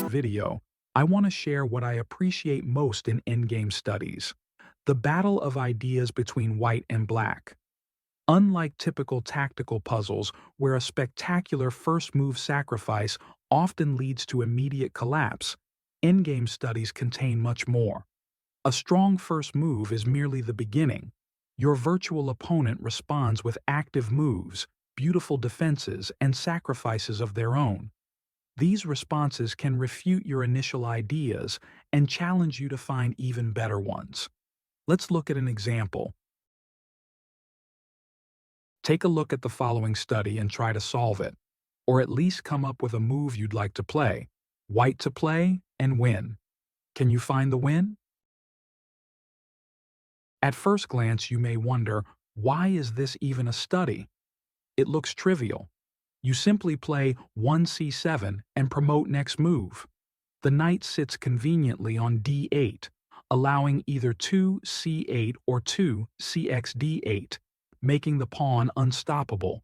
Video, I want to share what I appreciate most in endgame studies: the battle of ideas between white and black. Unlike typical tactical puzzles where a spectacular first move sacrifice often leads to immediate collapse, endgame studies contain much more. A strong first move is merely the beginning. Your virtual opponent responds with active moves, beautiful defenses, and sacrifices of their own. These responses can refute your initial ideas and challenge you to find even better ones. Let's look at an example. Take a look at the following study and try to solve it, or at least come up with a move you'd like to play. White to play and win. Can you find the win? At first glance, you may wonder, why is this even a study? It looks trivial. You simply play 1c7 and promote next move. The knight sits conveniently on d8, allowing either 2c8 or 2cxd8, making the pawn unstoppable.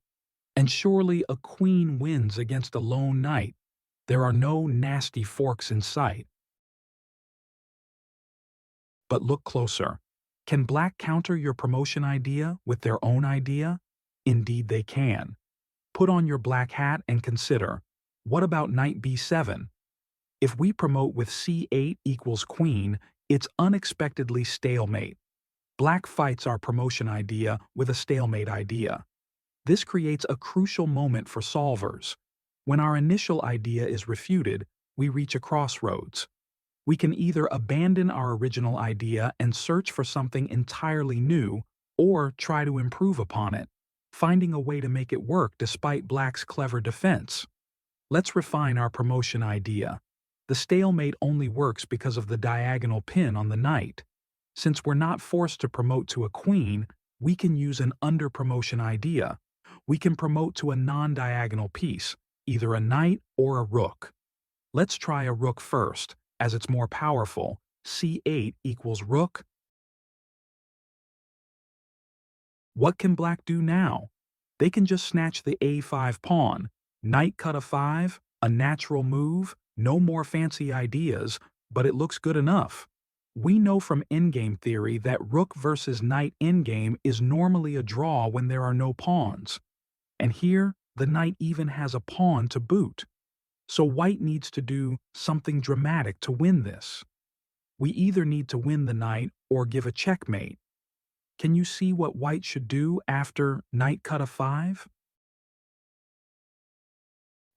And surely a queen wins against a lone knight. There are no nasty forks in sight. But look closer. Can black counter your promotion idea with their own idea? Indeed they can. Put on your black hat and consider, what about knight b7? If we promote with c8 equals queen, it's unexpectedly stalemate. Black fights our promotion idea with a stalemate idea. This creates a crucial moment for solvers. When our initial idea is refuted, we reach a crossroads. We can either abandon our original idea and search for something entirely new, or try to improve upon it, finding a way to make it work despite black's clever defense. Let's refine our promotion idea. The stalemate only works because of the diagonal pin on the knight. Since we're not forced to promote to a queen, we can use an under-promotion idea. We can promote to a non-diagonal piece, either a knight or a rook. Let's try a rook first, as it's more powerful. c8 equals rook. What can black do now? They can just snatch the a5 pawn. Knight cut a5, a natural move, no more fancy ideas, but it looks good enough. We know from endgame theory that rook versus knight endgame is normally a draw when there are no pawns. And here, the knight even has a pawn to boot. So white needs to do something dramatic to win this. We either need to win the knight or give a checkmate. Can you see what white should do after knight cut a5?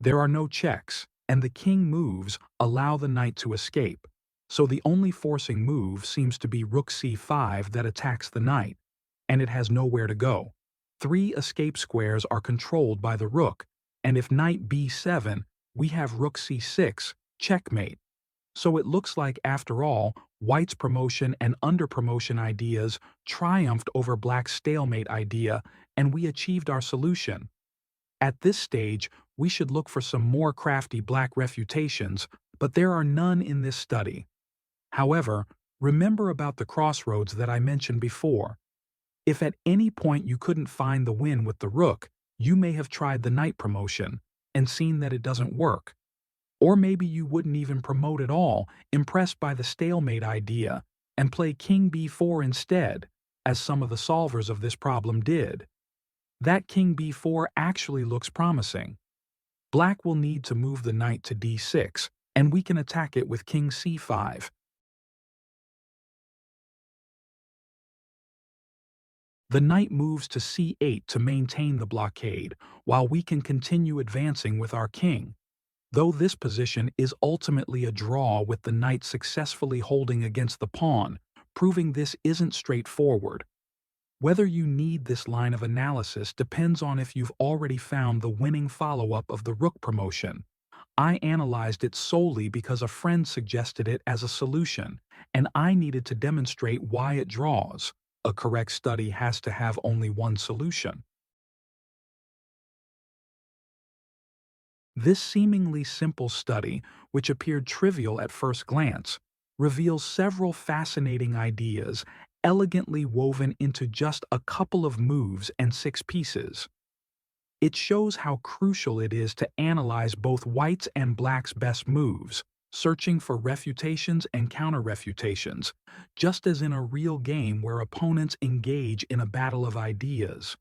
There are no checks, and the king moves allow the knight to escape, so the only forcing move seems to be rook c5 that attacks the knight, and it has nowhere to go. 3 escape squares are controlled by the rook, and if knight b7, we have rook c6, checkmate. So it looks like, after all, white's promotion and under-promotion ideas triumphed over black's stalemate idea, and we achieved our solution. At this stage, we should look for some more crafty black refutations, but there are none in this study. However, remember about the crossroads that I mentioned before. If at any point you couldn't find the win with the rook, you may have tried the knight promotion and seen that it doesn't work. Or maybe you wouldn't even promote at all, impressed by the stalemate idea, and play king b4 instead, as some of the solvers of this problem did. That king b4 actually looks promising. Black will need to move the knight to d6, and we can attack it with king c5. The knight moves to c8 to maintain the blockade, while we can continue advancing with our king. Though this position is ultimately a draw with the knight successfully holding against the pawn, proving this isn't straightforward. Whether you need this line of analysis depends on if you've already found the winning follow-up of the rook promotion. I analyzed it solely because a friend suggested it as a solution, and I needed to demonstrate why it draws. A correct study has to have only one solution. This seemingly simple study, which appeared trivial at first glance, reveals several fascinating ideas elegantly woven into just a couple of moves and 6 pieces. It shows how crucial it is to analyze both white's and black's best moves, searching for refutations and counter-refutations, just as in a real game where opponents engage in a battle of ideas.